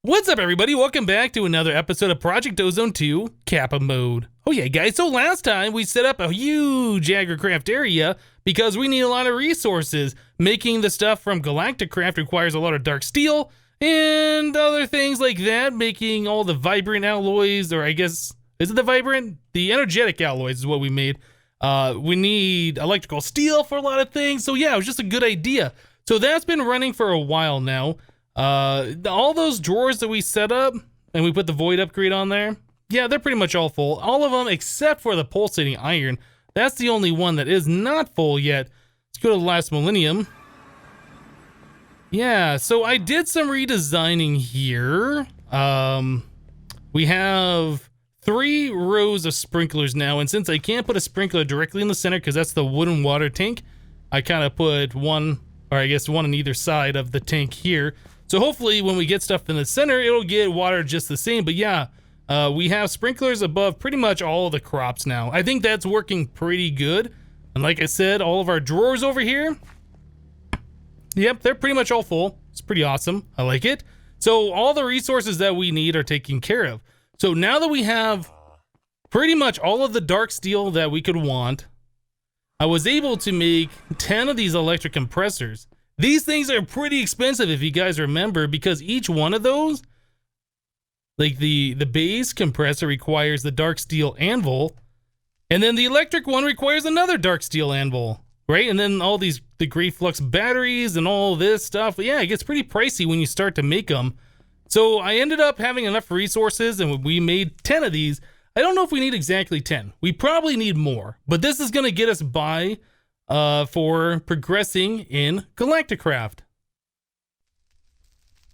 What's up, everybody? Welcome back to another episode of Project Ozone 2 Kappa Mode. Oh yeah, guys, so last time we set up a huge agricraft area because we need a lot of resources. Making the stuff from GALACTICRAFT requires a lot of dark steel and other things like that. Making all the vibrant alloys, or I guess, is it the vibrant? The energetic alloys is what we made. We need electrical steel for a lot of things. So yeah, it was just a good idea. So that's been running for a while now. All those drawers that we set up and we put the void upgrade on there, yeah, they're pretty much all full. All of them except for the pulsating iron. That's the only one that is not full yet. Let's go to the last millennium. Yeah, so I did some redesigning here. We have 3 rows of sprinklers now, and since I can't put a sprinkler directly in the center because that's the wooden water tank, I kind of put one, or I guess one on either side of the tank here. So hopefully when we get stuff in the center, it'll get water just the same. But yeah, we have sprinklers above pretty much all of the crops now. I think that's working pretty good. And like I said, all of our drawers over here, yep, they're pretty much all full. It's pretty awesome. I like it. So all the resources that we need are taken care of. So now that we have pretty much all of the dark steel that we could want, I was able to make 10 of these electric compressors. These things are pretty expensive if you guys remember, because each one of those, like the base compressor requires the dark steel anvil, and then the electric one requires another dark steel anvil, right? And then all these, the gray flux batteries and all this stuff. Yeah, it gets pretty pricey when you start to make them. So I ended up having enough resources and we made 10 of these. I don't know if we need exactly 10. We probably need more, but this is going to get us by for progressing in GALACTICRAFT.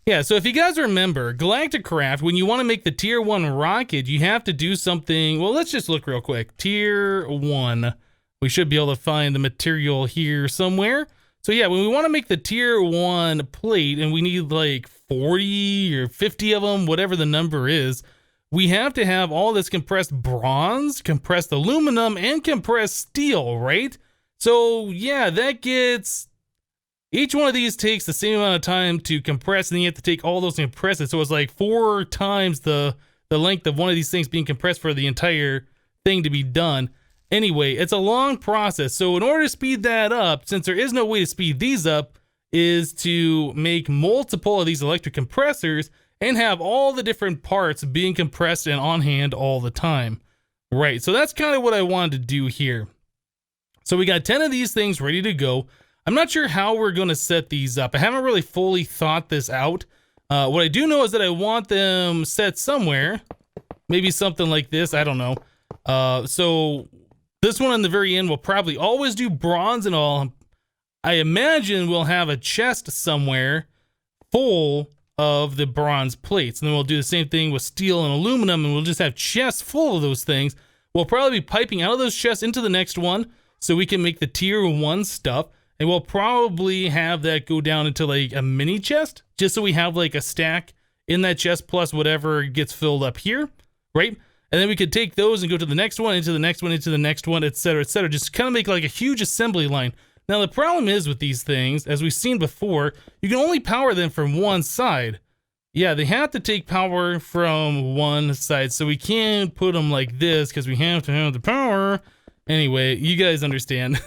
Yeah, so if you guys remember, GALACTICRAFT, when you want to make the tier 1 rocket, you have to do something. Well, let's just look real quick. Tier 1. We should be able to find the material here somewhere. So yeah, when we want to make the tier 1 plate, and we need like 40 or 50 of them, whatever the number is, we have to have all this compressed bronze, compressed aluminum, and compressed steel, right? So yeah, that gets, each one of these takes the same amount of time to compress, and then you have to take all those and compress it. So it's like 4 times the length of one of these things being compressed for the entire thing to be done. Anyway, it's a long process. So in order to speed that up, since there is no way to speed these up, is to make multiple of these electric compressors and have all the different parts being compressed and on hand all the time. Right, so that's kind of what I wanted to do here. So we got 10 of these things ready to go. I'm not sure how we're going to set these up. I haven't really fully thought this out. What I do know is that I want them set somewhere. Maybe something like this, I don't know. So this one on the very end will probably always do bronze and all. I imagine we'll have a chest somewhere full of the bronze plates, and then we'll do the same thing with steel and aluminum, and we'll just have chests full of those things. We'll probably be piping out of those chests into the next one so we can make the tier 1 stuff, and we'll probably have that go down into like a mini chest, just so we have like a stack in that chest plus whatever gets filled up here, right? And then we could take those and go to the next one, into the next one, into the next one, etc., etc. Just kind of make like a huge assembly line. Now, the problem is with these things, as we've seen before, you can only power them from one side. Yeah, they have to take power from one side, so we can't put them like this because we have to have the power. Anyway, you guys understand.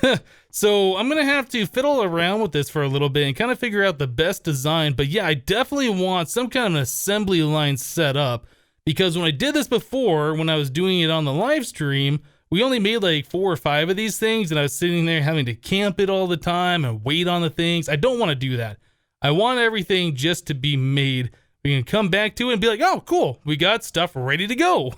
So I'm going to have to fiddle around with this for a little bit and kind of figure out the best design. But yeah, I definitely want some kind of an assembly line set up, because when I did this before, when I was doing it on the live stream, we only made like 4 or 5 of these things, and I was sitting there having to camp it all the time and wait on the things. I don't want to do that. I want everything just to be made. We can come back to it and be like, oh, cool, we got stuff ready to go.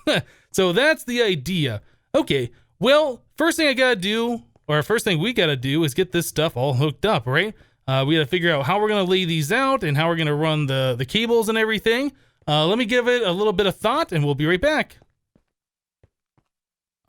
So that's the idea. Okay, well, first thing I gotta do, or first thing we gotta do, is get this stuff all hooked up, right? We gotta figure out how we're gonna lay these out and how we're gonna run the cables and everything. Let me give it a little bit of thought, and we'll be right back.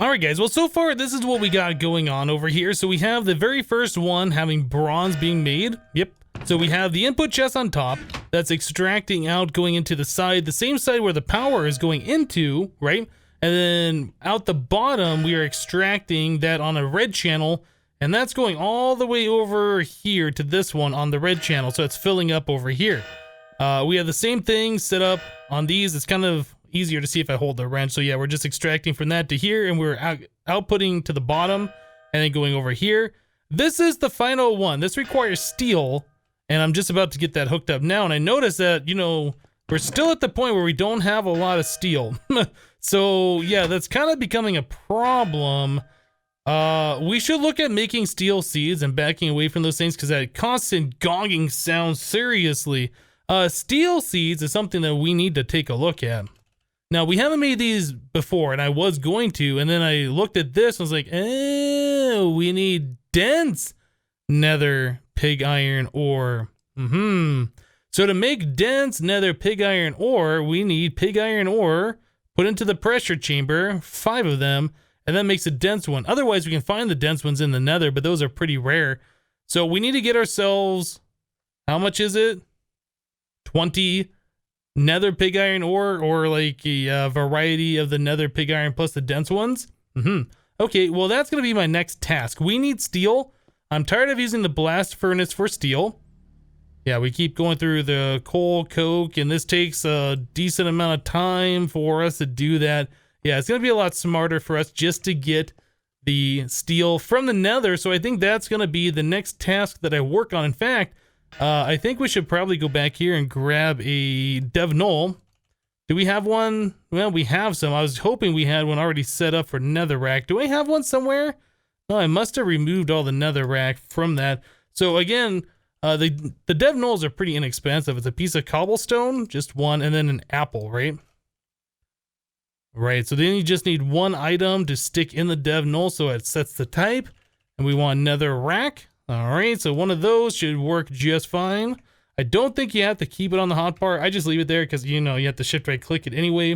Alright guys, well so far this is what we got going on over here. So we have the very first one having bronze being made. Yep. So we have the input chest on top that's extracting out, going into the side, the same side where the power is going into, right? And then out the bottom, we are extracting that on a red channel, and that's going all the way over here to this one on the red channel. So it's filling up over here. We have the same thing set up on these. It's kind of easier to see if I hold the wrench. So yeah, we're just extracting from that to here, and we're outputting to the bottom and then going over here. This is the final one. This requires steel, and I'm just about to get that hooked up now. And I noticed that, you know, we're still at the point where we don't have a lot of steel. So yeah, that's kind of becoming a problem. We should look at making steel seeds and backing away from those things, because that constant gonging sounds, seriously. Steel seeds is something that we need to take a look at. Now, we haven't made these before, and I was going to, and then I looked at this and was like, oh, we need dense nether pig iron ore. So to make dense nether pig iron ore, we need pig iron ore put into the pressure chamber, 5 of them, and that makes a dense one. Otherwise, we can find the dense ones in the nether, but those are pretty rare. So we need to get ourselves, how much is it? 20 nether pig iron ore, or like a variety of the nether pig iron plus the dense ones. Okay, well, that's going to be my next task. We need steel. I'm tired of using the blast furnace for steel. Yeah, we keep going through the coal, coke, and this takes a decent amount of time for us to do that. Yeah, it's going to be a lot smarter for us just to get the steel from the nether. So I think that's going to be the next task that I work on. In fact, I think we should probably go back here and grab a dev null. Do we have one? Well, we have some. I was hoping we had one already set up for netherrack. Do I have one somewhere? No, I must have removed all the netherrack from that. So again, the dev nulls are pretty inexpensive. It's a piece of cobblestone, just one, and then an apple, right? Right, so then you just need one item to stick in the dev null so it sets the type. And we want netherrack. All right, so one of those should work just fine. I don't think you have to keep it on the hotbar. I just leave it there because, you know, you have to shift right click it anyway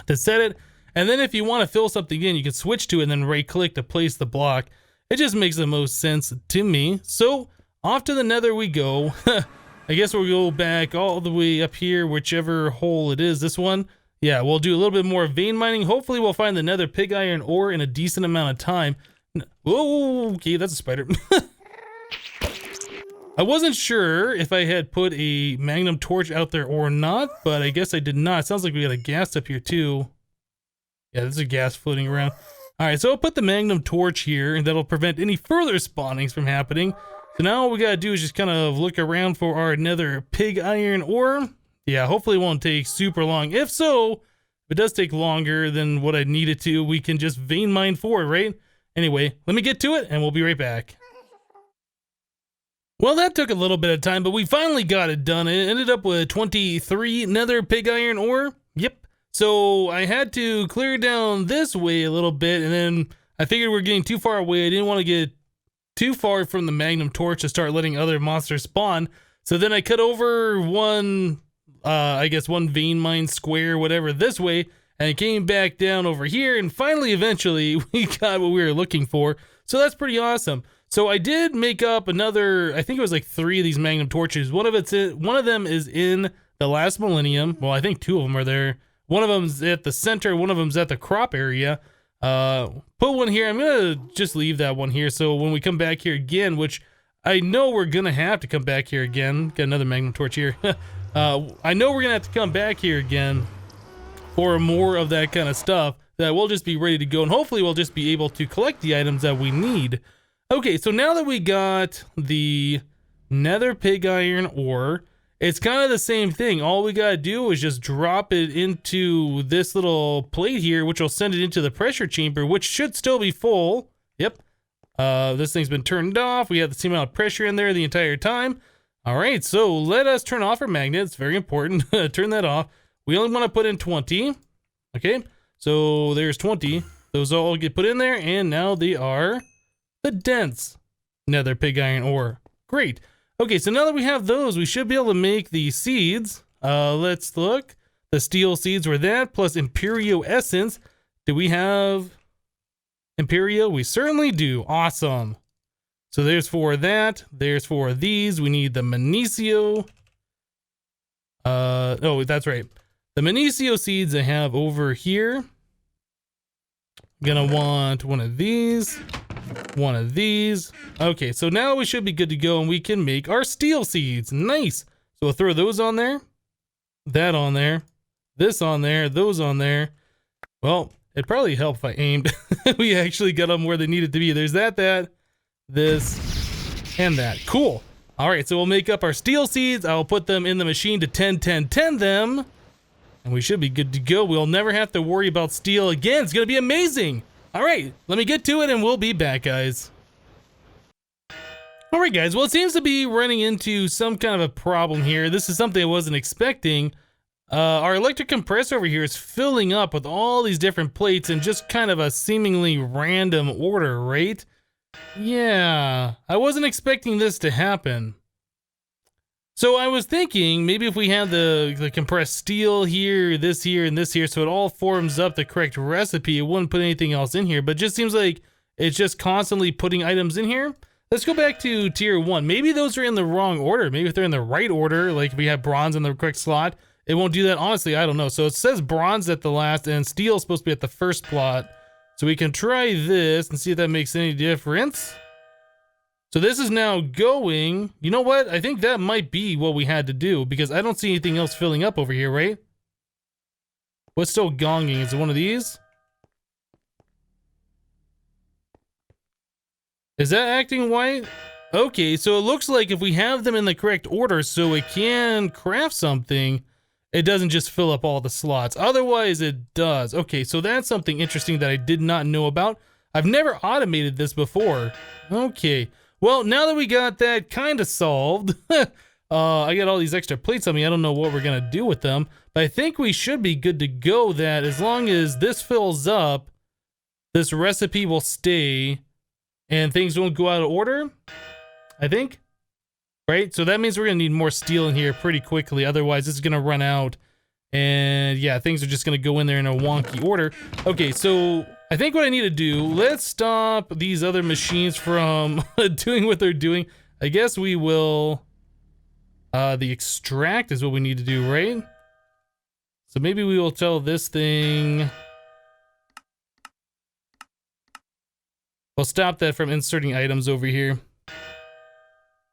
to set it. And then if you want to fill something in, you can switch to it and then right click to place the block. It just makes the most sense to me. So off to the nether we go. I guess we'll go back all the way up here, whichever hole it is, this one. Yeah, we'll do a little bit more vein mining. Hopefully we'll find the nether pig iron ore in a decent amount of time. Whoa, okay, that's a spider. I wasn't sure if I had put a magnum torch out there or not, but I guess I did not. It sounds like we got a gas up here too. Yeah, there's a gas floating around. All right, so I'll put the magnum torch here, and that'll prevent any further spawnings from happening. So now all we gotta do is just kind of look around for our nether pig iron ore. Yeah, hopefully it won't take super long. If so, if it does take longer than what I needed to, we can just vein mine forward, right? Anyway, let me get to it, and we'll be right back. Well, that took a little bit of time, but we finally got it done. It ended up with 23 nether pig iron ore. Yep. So I had to clear down this way a little bit, and then I figured we're getting too far away. I didn't want to get too far from the magnum torch to start letting other monsters spawn. So then I cut over one, I guess one vein mine square, whatever, this way, and it came back down over here, and finally, eventually, we got what we were looking for. So that's pretty awesome. So I did make up another, I think it was like 3 of these magnum torches. One of them is in the last millennium. Well, I think 2 of them are there. One of them's at the center, one of them's at the crop area. Put one here. I'm gonna just leave that one here. So when we come back here again, which I know we're gonna have to come back here again. Got another magnum torch here. I know we're gonna have to come back here again for more of that kind of stuff. That we'll just be ready to go, and hopefully we'll just be able to collect the items that we need. Okay, so now that we got the nether pig iron ore, it's kind of the same thing. All we gotta do is just drop it into this little plate here, which will send it into the pressure chamber, which should still be full. Yep. This thing's been turned off. We have the same amount of pressure in there the entire time. All right, so let us turn off our magnet. It's very important. Turn that off. We only want to put in 20. Okay, so there's 20. Those all get put in there, and now they are the dense nether pig iron ore. Great. Okay, so now that we have those, we should be able to make the seeds. Let's look. The steel seeds were that, plus Imperio Essence. Do we have Imperio? We certainly do. Awesome. So there's 4 of that. There's 4 of these. We need the Magnesio. Oh, that's right. The Magnesio seeds I have over here. Gonna want one of these. One of these. Okay, so now we should be good to go, and we can make our steel seeds. Nice. So So we'll throw those on there, that on there, this on there, those on there. Well, it'd probably help if I aimed. We actually got them where they needed to be. There's that, this, and that. Cool. All right, so we'll make up our steel seeds. I'll put them in the machine to 10, 10, 10 them. And we should be good to go. We'll never have to worry about steel again. It's going to be amazing. All right, let me get to it and we'll be back, guys. All right, guys. Well, it seems to be running into some kind of a problem here. This is something I wasn't expecting. Our electric compressor over here is filling up with all these different plates in just kind of a seemingly random order, right? Yeah, I wasn't expecting this to happen. So I was thinking maybe if we had the compressed steel here, this here, and this here, so it all forms up the correct recipe, it wouldn't put anything else in here, but it just seems like it's just constantly putting items in here. Let's go back to tier 1. Maybe those are in the wrong order. Maybe if they're in the right order, like if we have bronze in the correct slot, it won't do that. Honestly, I don't know. So it says bronze at the last and steel is supposed to be at the first plot. So we can try this and see if that makes any difference. So this is now going, you know what? I think that might be what we had to do because I don't see anything else filling up over here, right? What's still gonging? Is it one of these? Is that acting white? Okay, so it looks like if we have them in the correct order so it can craft something, it doesn't just fill up all the slots. Otherwise, it does. Okay, so that's something interesting that I did not know about. I've never automated this before. Okay. Well, now that we got that kind of solved, I got all these extra plates on me. I don't know what we're going to do with them, but I think we should be good to go that as long as this fills up, this recipe will stay and things won't go out of order, I think. Right? So that means we're going to need more steel in here pretty quickly. Otherwise, this is going to run out. And yeah, things are just going to go in there in a wonky order. Okay, so I think what I need to do, let's stop these other machines from doing what they're doing. I guess we will, the extract is what we need to do, right? So maybe we will tell this thing, we'll stop that from inserting items over here.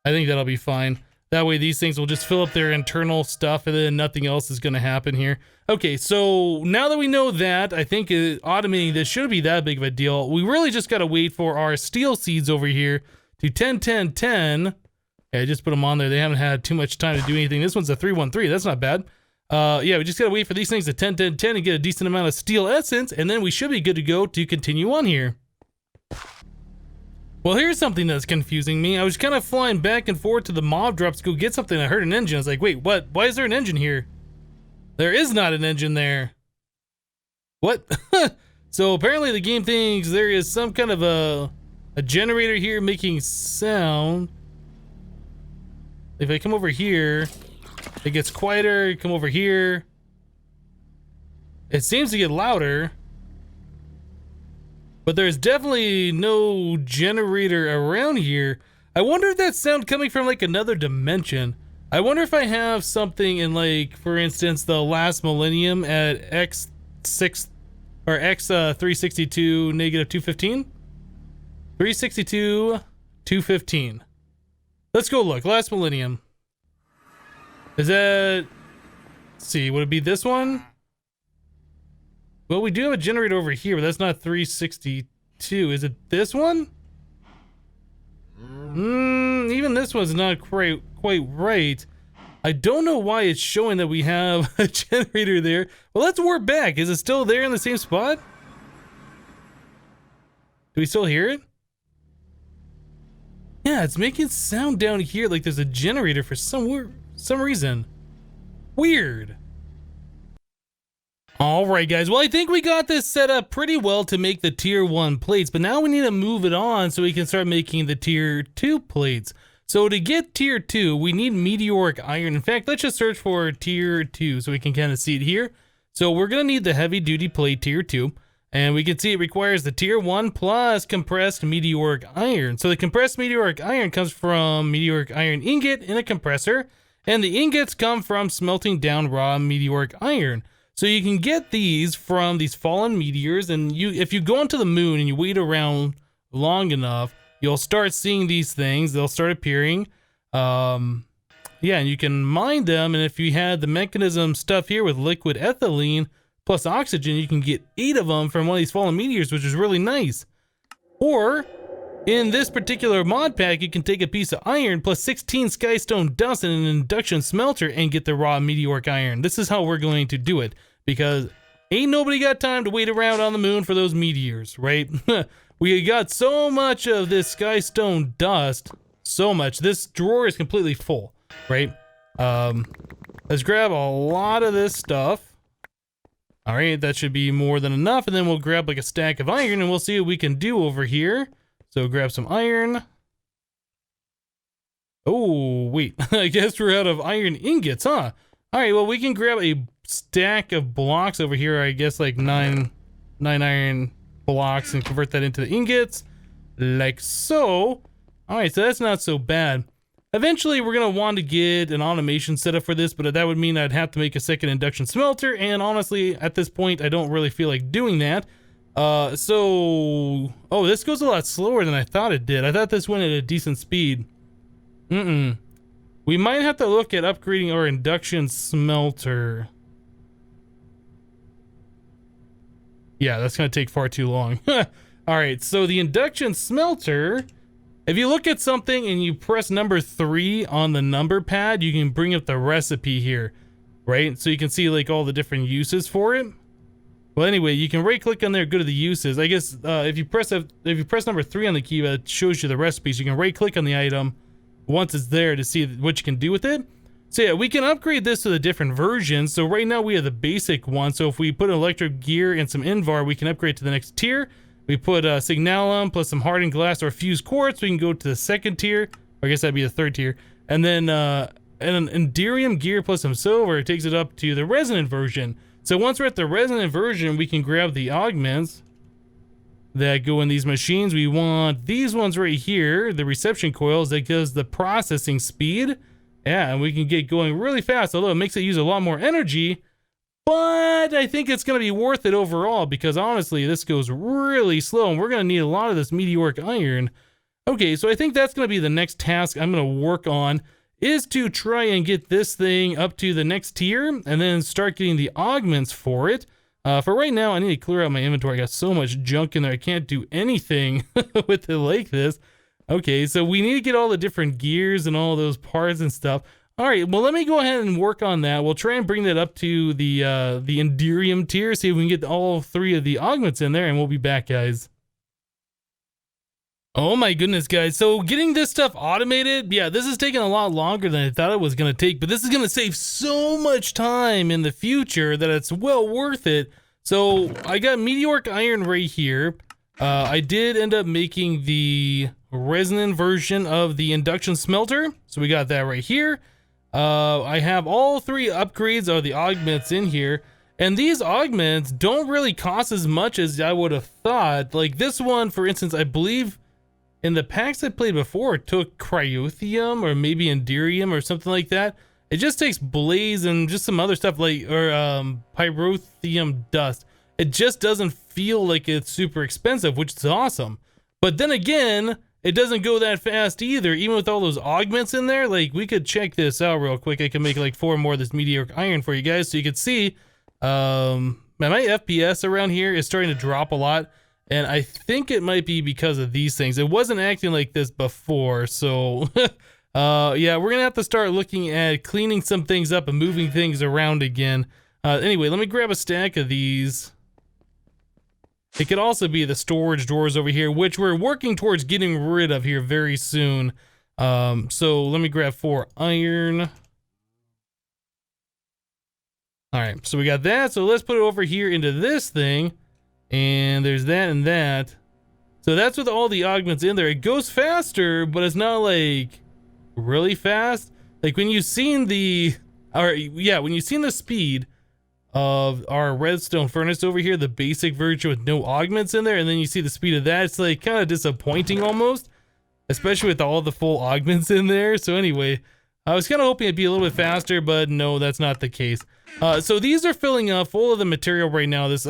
I think that'll be fine. That way these things will just fill up their internal stuff and then nothing else is going to happen here. Okay, so now that we know that, I think automating this shouldn't be that big of a deal. We really just got to wait for our steel seeds over here to 10, 10, 10. Okay, I just put them on there. They haven't had too much time to do anything. This one's a 313. That's not bad. Yeah, we just got to wait for these things to 10, 10, 10 and get a decent amount of steel essence, and then we should be good to go to continue on here. Well, here's something that's confusing me. I was kind of flying back and forth to the mob drops to go get something. I heard an engine. I was like, wait, what? Why is there an engine here? There is not an engine there. What? So apparently the game thinks there is some kind of a generator here making sound. If I come over here, it gets quieter. Come over here. It seems to get louder. But there's definitely no generator around here. I wonder if that sound coming from like another dimension. I wonder if I have something in like, for instance, the last millennium at X6 or X362 negative 215? 362 215. Let's go look. Last millennium. Is that, let's see, would it be this one? Well, we do have a generator over here, but that's not 362. Is it this one? Even this one's not quite right. I don't know why it's showing that we have a generator there. Well, let's warp back. Is it still there in the same spot? Do we still hear it? Yeah, it's making sound down here like there's a generator for some reason. Weird. Alright guys, well I think we got this set up pretty well to make the tier 1 plates, but now we need to move it on so we can start making the tier 2 plates. So to get tier 2, we need meteoric iron. In fact, let's just search for tier 2 so we can kind of see it here. So we're going to need the heavy duty plate tier 2, and we can see it requires the tier 1 plus compressed meteoric iron. So the compressed meteoric iron comes from meteoric iron ingot in a compressor, and the ingots come from smelting down raw meteoric iron. So you can get these from these fallen meteors, and if you go onto the moon and you wait around long enough, you'll start seeing these things. They'll start appearing. Yeah, and you can mine them, and if you had the mechanism stuff here with liquid ethylene plus oxygen, you can get 8 of them from one of these fallen meteors, which is really nice. Or, in this particular mod pack, you can take a piece of iron plus 16 skystone dust and an induction smelter and get the raw meteoric iron. This is how we're going to do it, because ain't nobody got time to wait around on the moon for those meteors, right? We got so much of this skystone dust, so much. This drawer is completely full, right? Let's grab a lot of this stuff. All right, that should be more than enough, and then we'll grab like a stack of iron and we'll see what we can do over here. So grab some iron. Oh, wait, I guess we're out of iron ingots, huh? All right, well, we can grab a stack of blocks over here, I guess like nine iron blocks, and convert that into the ingots, like so. All right, so that's not so bad. Eventually, we're going to want to get an automation set up for this, but that would mean I'd have to make a second induction smelter, and honestly, at this point, I don't really feel like doing that. Oh, this goes a lot slower than I thought it did. I thought this went at a decent speed. We might have to look at upgrading our induction smelter. Yeah, that's going to take far too long. All right, so the induction smelter, if you look at something and you press number 3 on the number pad, you can bring up the recipe here, right? So you can see like all the different uses for it. Well, anyway, you can right click on there, go to the uses. I guess if you press number 3 on the keypad, it shows you the recipes. You can right click on the item once it's there to see what you can do with it. So yeah, we can upgrade this to the different versions. So right now we have the basic one. So if we put an electric gear and some invar, we can upgrade to the next tier. We put signalum plus some hardened glass or fused quartz, we can go to the second tier. Or I guess that'd be the third tier. And then an enderium gear plus some silver, it takes it up to the resonant version. So once we're at the resonant version, we can grab the augments that go in these machines. We want these ones right here, the reception coils, that gives the processing speed. Yeah, and we can get going really fast, although it makes it use a lot more energy. But I think it's going to be worth it overall, because honestly, this goes really slow, and we're going to need a lot of this meteoric iron. Okay, so I think that's going to be the next task I'm going to work on, is to try and get this thing up to the next tier, and then start getting the augments for it. For right now, I need to clear out my inventory. I got so much junk in there, I can't do anything with it like this. Okay, so we need to get all the different gears and all those parts and stuff. All right, well, let me go ahead and work on that. We'll try and bring that up to the enderium tier, see if we can get all 3 of the augments in there, and we'll be back, guys. Oh my goodness, guys. So getting this stuff automated, yeah, this is taking a lot longer than I thought it was going to take, but this is going to save so much time in the future that it's well worth it. So I got meteoric iron right here. I did end up making the resonant version of the induction smelter, so we got that right here. I have all 3 upgrades of the augments in here, and these augments don't really cost as much as I would have thought. Like this one, for instance, I believe in the packs I played before, it took cryothium or maybe enderium or something like that. It just takes blaze and just some other stuff like, or pyrotheum dust. It just doesn't feel like it's super expensive, which is awesome. But then again, it doesn't go that fast either, even with all those augments in there. Like, we could check this out real quick. I can make like 4 more of this meteoric iron for you guys, so you can see my FPS around here is starting to drop a lot, and I think it might be because of these things. It wasn't acting like this before, so yeah, we're gonna have to start looking at cleaning some things up and moving things around again. Anyway, let me grab a stack of these. It could also be the storage drawers over here, which we're working towards getting rid of here very soon. So let me grab 4 iron. All right, so we got that. So let's put it over here into this thing. And there's that and that. So that's with all the augments in there. It goes faster, but it's not like really fast. Like when you've seen the, when you've seen the speed of our redstone furnace over here, the basic version with no augments in there, and then you see the speed of that, it's like kind of disappointing almost, especially with all the full augments in there. So anyway, I was kind of hoping it'd be a little bit faster, but no, that's not the case. So these are filling up full of the material right now. This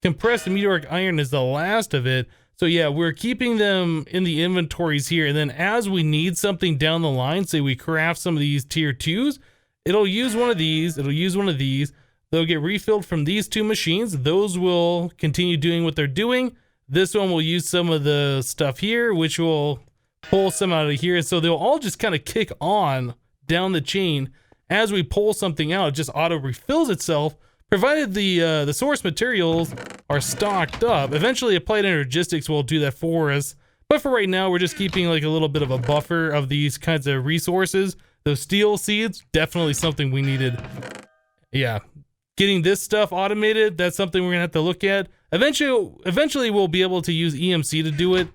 compressed meteoric iron is the last of it. So yeah, we're keeping them in the inventories here. And then as we need something down the line, say we craft some of these tier 2s, it'll use one of these, it'll use one of these. They'll get refilled from these 2 machines. Those will continue doing what they're doing. This one will use some of the stuff here, which will pull some out of here. So they'll all just kind of kick on down the chain. As we pull something out, it just auto refills itself, provided the source materials are stocked up. Eventually Applied Energistics will do that for us. But for right now, we're just keeping like a little bit of a buffer of these kinds of resources. Those steel seeds, definitely something we needed. Yeah. Getting this stuff automated, that's something we're gonna have to look at. Eventually we'll be able to use EMC to do it.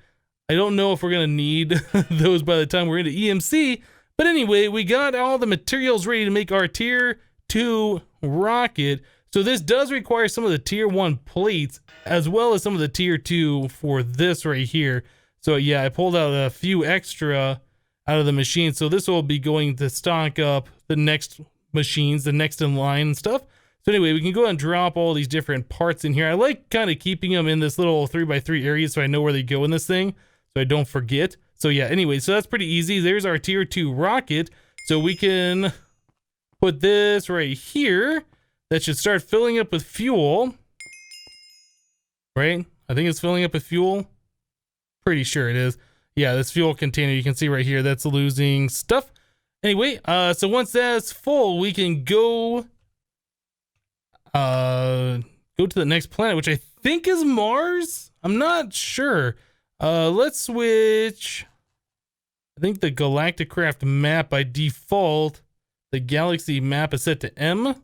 I don't know if we're gonna need those by the time we're into EMC, but anyway, we got all the materials ready to make our tier 2 rocket. So this does require some of the tier 1 plates, as well as some of the tier 2 for this right here. So yeah, I pulled out a few extra out of the machine. So this will be going to stock up the next machines, the next in line and stuff. So anyway, we can go ahead and drop all these different parts in here. I like kind of keeping them in this little 3x3 area so I know where they go in this thing, so I don't forget. So yeah, anyway, so that's pretty easy. There's our tier 2 rocket. So we can put this right here. That should start filling up with fuel. Right? I think it's filling up with fuel. Pretty sure it is. Yeah, this fuel container, you can see right here, that's losing stuff. Anyway, so once that's full, we can go to the next planet, which I think is Mars. I'm not sure. Let's switch. I think the Galacticraft map by default, the galaxy map is set to M.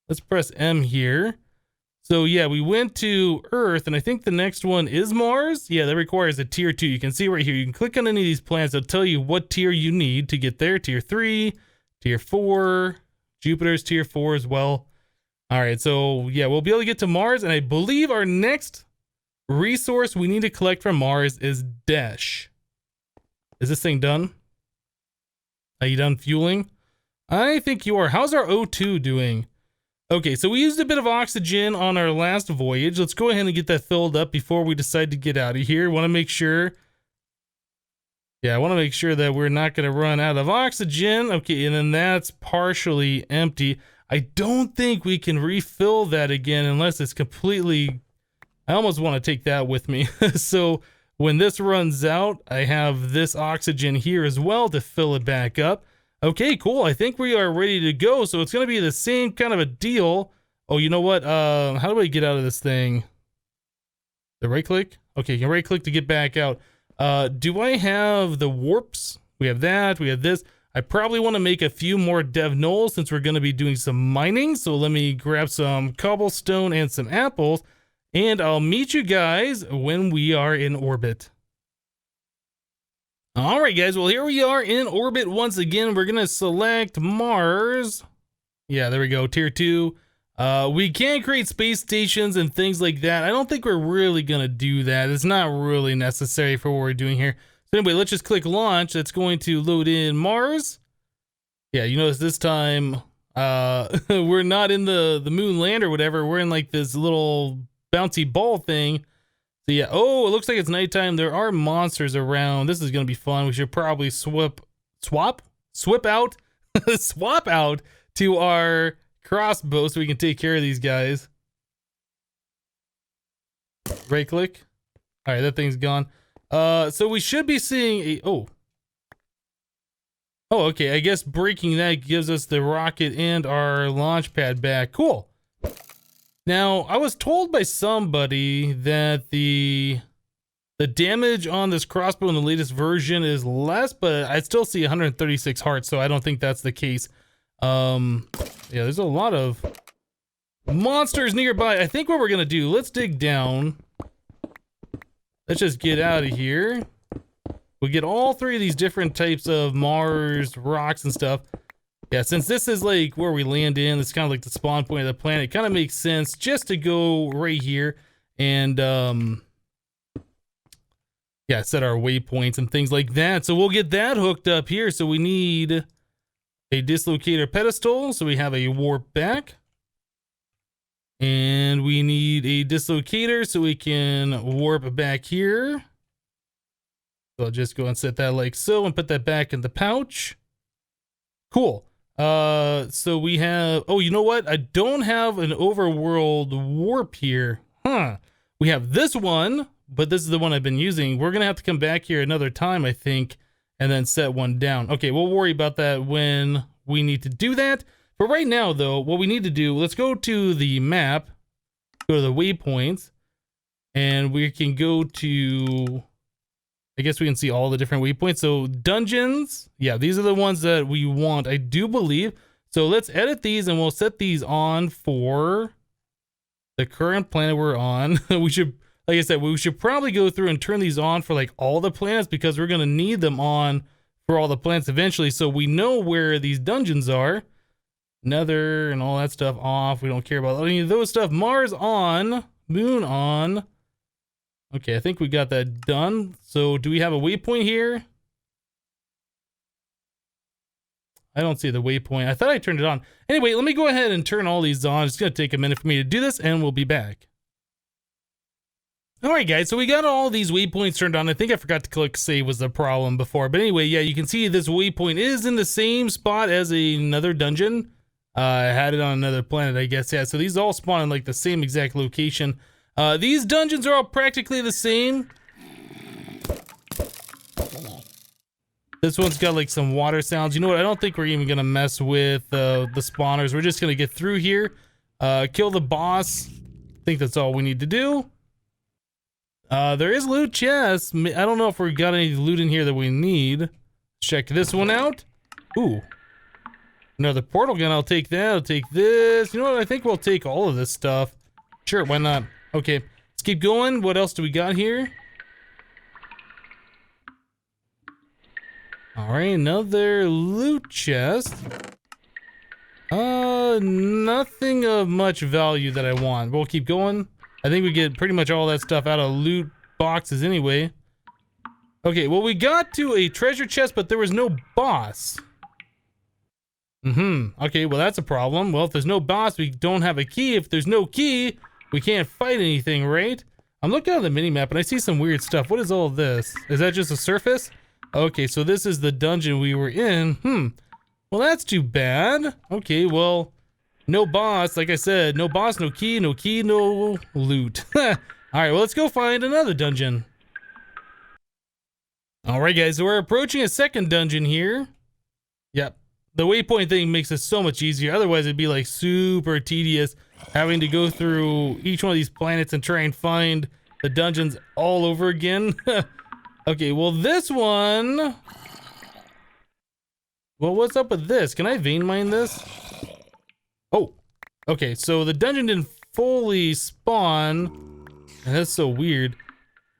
Let's press M here. So yeah, we went to Earth, and I think the next one is Mars. Yeah, that requires a tier 2. You can see right here, you can click on any of these planets. It'll tell you what tier you need to get there. Tier 3, tier 4, Jupiter's tier 4 as well. All right, so yeah, we'll be able to get to Mars, and I believe our next resource we need to collect from Mars is Dash. Is this thing done? Are you done fueling? I think you are. How's our O2 doing? Okay, so we used a bit of oxygen on our last voyage. Let's go ahead and get that filled up before we decide to get out of here. Want to make sure. Yeah, I want to make sure that we're not going to run out of oxygen. Okay, and then that's partially empty. I don't think we can refill that again unless it's completely... I almost want to take that with me. So when this runs out, I have this oxygen here as well to fill it back up. Okay, cool. I think we are ready to go. So it's going to be the same kind of a deal. Oh, you know what? How do I get out of this thing? The right click? Okay, you can right click to get back out. Do I have the warps? We have that. We have this. I probably want to make a few more dev nulls since we're going to be doing some mining. So let me grab some cobblestone and some apples, and I'll meet you guys when we are in orbit. All right, guys. Well, here we are in orbit once again. We're going to select Mars. Yeah, there we go. Tier 2. We can create space stations and things like that. I don't think we're really going to do that. It's not really necessary for what we're doing here. So anyway, let's just click launch. That's going to load in Mars. Yeah, you notice this time we're not in the moon land or whatever. We're in like this little bouncy ball thing. So yeah, oh, it looks like it's nighttime. There are monsters around. This is going to be fun. We should probably swap out swap out to our crossbow so we can take care of these guys. Right click. All right, that thing's gone. So we should be seeing a, oh, okay. I guess breaking that gives us the rocket and our launch pad back. Cool. Now, I was told by somebody that the damage on this crossbow in the latest version is less, but I still see 136 hearts, so I don't think that's the case. Yeah, there's a lot of monsters nearby. I think what we're gonna do, let's dig down. Let's just get out of here. We get all 3 of these different types of Mars rocks and stuff. Yeah, since this is like where we land in, it's kind of like the spawn point of the planet, it kind of makes sense just to go right here and yeah, set our waypoints and things like that. So we'll get that hooked up here. So we need a dislocator pedestal, so we have a warp back. And we need a dislocator so we can warp back here. So I'll just go and set that like so and put that back in the pouch. Cool. So we have, oh, you know what? I don't have an overworld warp here. Huh. We have this one, but this is the one I've been using. We're going to have to come back here another time, I think, and then set one down. Okay, we'll worry about that when we need to do that. For right now, though, what we need to do, let's go to the map, go to the waypoints, and we can go to, I guess we can see all the different waypoints. So dungeons, yeah, these are the ones that we want, I do believe. So let's edit these and we'll set these on for the current planet we're on. We should, like I said, we should probably go through and turn these on for like all the planets because we're going to need them on for all the planets eventually. So we know where these dungeons are. Nether and all that stuff off. We don't care about any of those stuff. Mars on, Moon on. Okay, I think we got that done. So do we have a waypoint here? I don't see the waypoint. I thought I turned it on. Anyway, let me go ahead and turn all these on. It's going to take a minute for me to do this and we'll be back. All right, guys, so we got all these waypoints turned on. I think I forgot to click save was the problem before. But anyway, yeah, you can see this waypoint is in the same spot as another dungeon. I had it on another planet, I guess. Yeah, so these all spawn in like the same exact location. These dungeons are all practically the same. This one's got like some water sounds. You know what? I don't think we're even going to mess with the spawners. We're just going to get through here, kill the boss. I think that's all we need to do. There is loot chests. I don't know if we got any loot in here that we need. Check this one out. Ooh. Another portal gun. I'll take that. I'll take this. You know what? I think we'll take all of this stuff. Sure, why not? Okay, let's keep going. What else do we got here? All right, another loot chest. Nothing of much value that I want. We'll keep going. I think we get pretty much all that stuff out of loot boxes anyway. Okay, well, we got to a treasure chest, but there was no boss. Okay, well, that's a problem. Well, if there's no boss, we don't have a key. If there's no key, we can't fight anything, right? I'm looking at the mini-map and I see some weird stuff. What is all this? Is that just a surface? Okay, so this is the dungeon we were in. Well, that's too bad. Okay, well, no boss. Like I said, no boss, no key, no loot. All right, well, let's go find another dungeon. All right, guys, so we're approaching a second dungeon here. Yep. The waypoint thing makes it so much easier. Otherwise, it'd be like super tedious having to go through each one of these planets and try and find the dungeons all over again. Okay, well, this one... Well, what's up with this? Can I vein mine this? Oh, okay, so the dungeon didn't fully spawn. And that's so weird.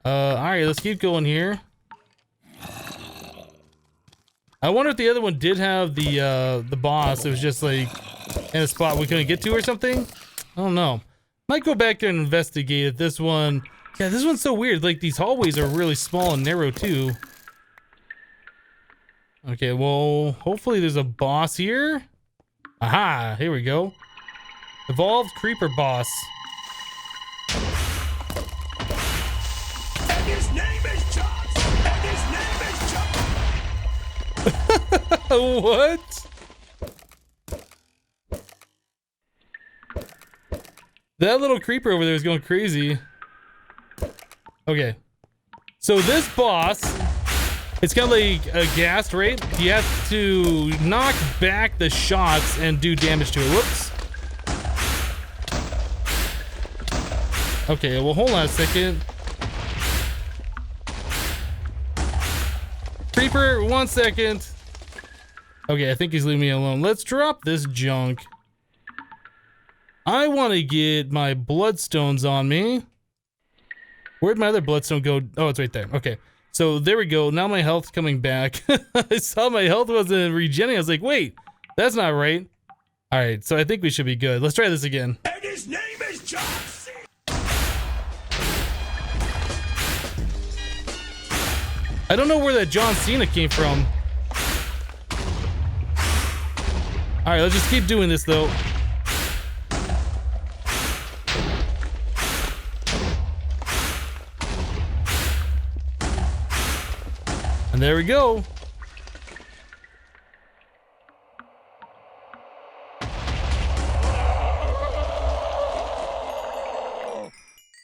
All right, let's keep going here. I wonder if the other one did have the boss. It was just like in a spot we couldn't get to or something. I don't know. Might go back there and investigate it. This one, yeah, this one's so weird. Like these hallways are really small and narrow too. Okay, well, hopefully there's a boss here. Aha, here we go. Evolved creeper boss. And his name is John. And his name is John. What? That little creeper over there is going crazy. Okay. So this boss, it's got like a gas rate. You have to knock back the shots and do damage to it. Whoops. Okay, well, hold on a second. Creeper, 1 second. Okay, I think he's leaving me alone. Let's drop this junk. I want to get my bloodstones on me. Where'd my other bloodstone go? Oh, it's right there. Okay, so there we go. Now my health's coming back. I saw my health wasn't regenerating. I was like, wait, that's not right. All right, so I think we should be good. Let's try this again. And his name is John C. I don't know where that John Cena came from. All right, let's just keep doing this though. And there we go.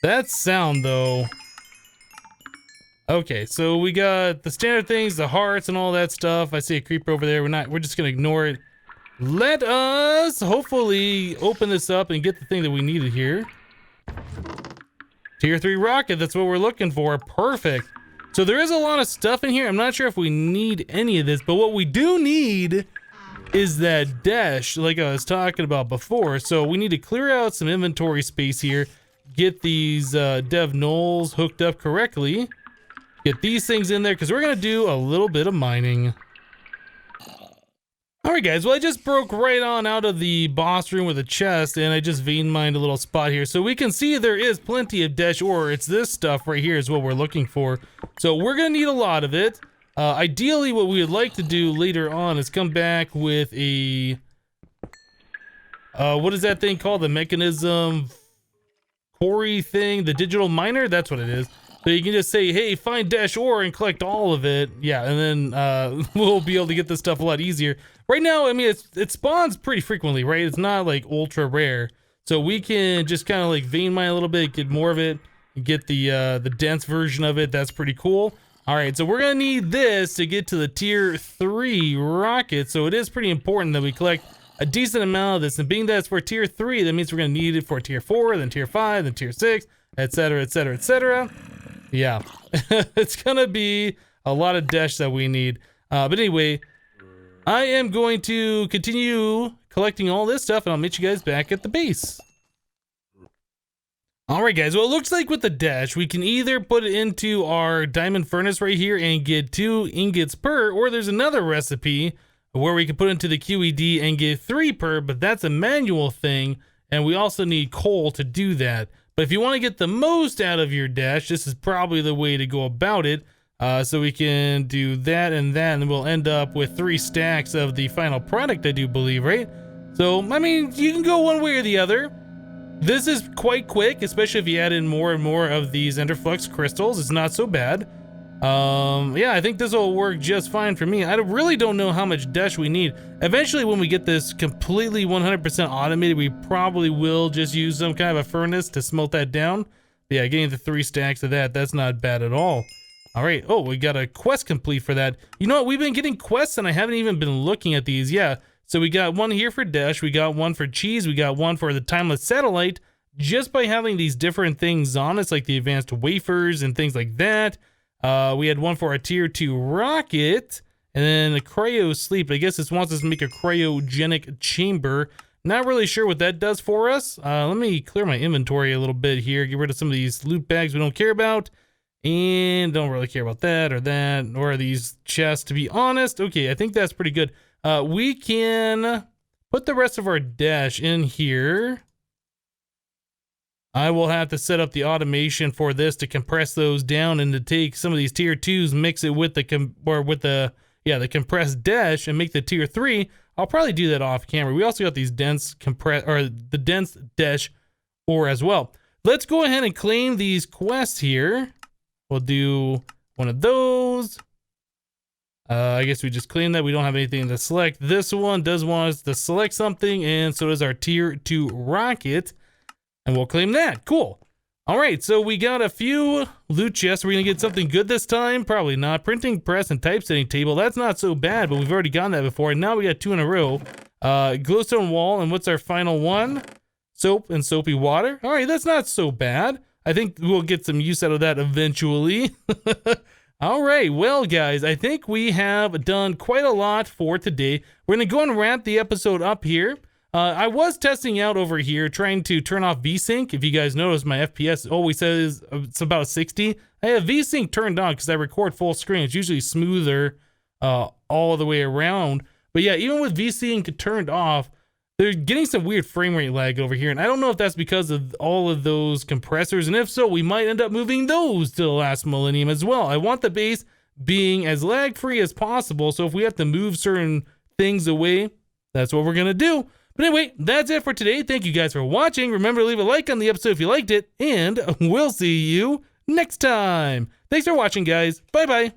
That sound though. Okay, so we got the standard things, the hearts and all that stuff. I see a creeper over there. We're just gonna ignore it. Let us hopefully open this up and get the thing that we needed here. Tier 3 rocket, that's what we're looking for. Perfect. So there is a lot of stuff in here. I'm not sure if we need any of this, but what we do need is that dash like I was talking about before. So we need to clear out some inventory space here, get these dev nulls hooked up correctly, get these things in there because we're gonna do a little bit of mining. All right, guys, well, I just broke right on out of the boss room with a chest, and I just vein mined a little spot here. So we can see there is plenty of dash ore. It's this stuff right here is what we're looking for. So we're gonna need a lot of it. Ideally, what we would like to do later on is come back with a... what is that thing called? The mechanism quarry thing? The digital miner? That's what it is. So you can just say, hey, find dash ore and collect all of it. Yeah, and then we'll be able to get this stuff a lot easier. Right now, I mean, it spawns pretty frequently, right? It's not like ultra rare. So we can just kind of like vein mine a little bit, get more of it, get the dense version of it. That's pretty cool. All right, so we're gonna need this to get to the tier 3 rocket. So it is pretty important that we collect a decent amount of this. And being that it's for tier 3, that means we're gonna need it for tier 4, then tier 5, then tier 6, etc., etc., etc. Yeah, it's gonna be a lot of dash that we need. But anyway, I am going to continue collecting all this stuff and I'll meet you guys back at the base. All right, guys, well, it looks like with the dash, we can either put it into our diamond furnace right here and get 2 ingots per, or there's another recipe where we can put into the QED and get 3 per, but that's a manual thing. And we also need coal to do that. But if you want to get the most out of your dash, this is probably the way to go about it. So we can do that, and then we'll end up with 3 stacks of the final product, I do believe, right? So, I mean, you can go one way or the other. This is quite quick, especially if you add in more and more of these Enderflux crystals. It's not so bad. Yeah, I think this will work just fine for me. I really don't know how much dash we need. Eventually, when we get this completely 100% automated, we probably will just use some kind of a furnace to smelt that down. But yeah, getting the 3 stacks of that, that's not bad at all. All right, oh, we got a quest complete for that. You know what, we've been getting quests and I haven't even been looking at these. Yeah, so we got one here for dash, we got one for cheese, we got one for the timeless satellite. Just by having these different things on, it's like the advanced wafers and things like that. We had one for our tier 2 rocket, and then the cryo sleep. I guess this wants us to make a cryogenic chamber. Not really sure what that does for us. Let me clear my inventory a little bit here, get rid of some of these loot bags we don't care about. And don't really care about that or these chests, to be honest. Okay, I think that's pretty good. We can put the rest of our dash in here. I will have to set up the automation for this to compress those down and to take some of these tier 2s, mix it with the compressed dash and make the tier 3. I'll probably do that off camera. We also got these dense the dense dash ore as well. Let's go ahead and claim these quests here. We'll do one of those. I guess we just claim that. We don't have anything to select. This one does want us to select something, and so does our tier 2 rocket. And we'll claim that. Cool. All right, so we got a few loot chests. We're going to get something good this time? Probably not. Printing press and typesetting table. That's not so bad, but we've already gotten that before. And now we got 2 in a row. Glowstone wall, and what's our final one? Soap and soapy water. All right, that's not so bad. I think we'll get some use out of that eventually. All right, well, guys, I think we have done quite a lot for today. We're going to go and wrap the episode up here. I was testing out over here, trying to turn off VSync. If you guys notice, my FPS always says it's about 60. I have VSync turned on because I record full screen. It's usually smoother all the way around. But yeah, even with VSync turned off, they're getting some weird frame rate lag over here. And I don't know if that's because of all of those compressors. And if so, we might end up moving those to the last millennium as well. I want the base being as lag-free as possible. So if we have to move certain things away, that's what we're going to do. But anyway, that's it for today. Thank you guys for watching. Remember to leave a like on the episode if you liked it. And we'll see you next time. Thanks for watching, guys. Bye-bye.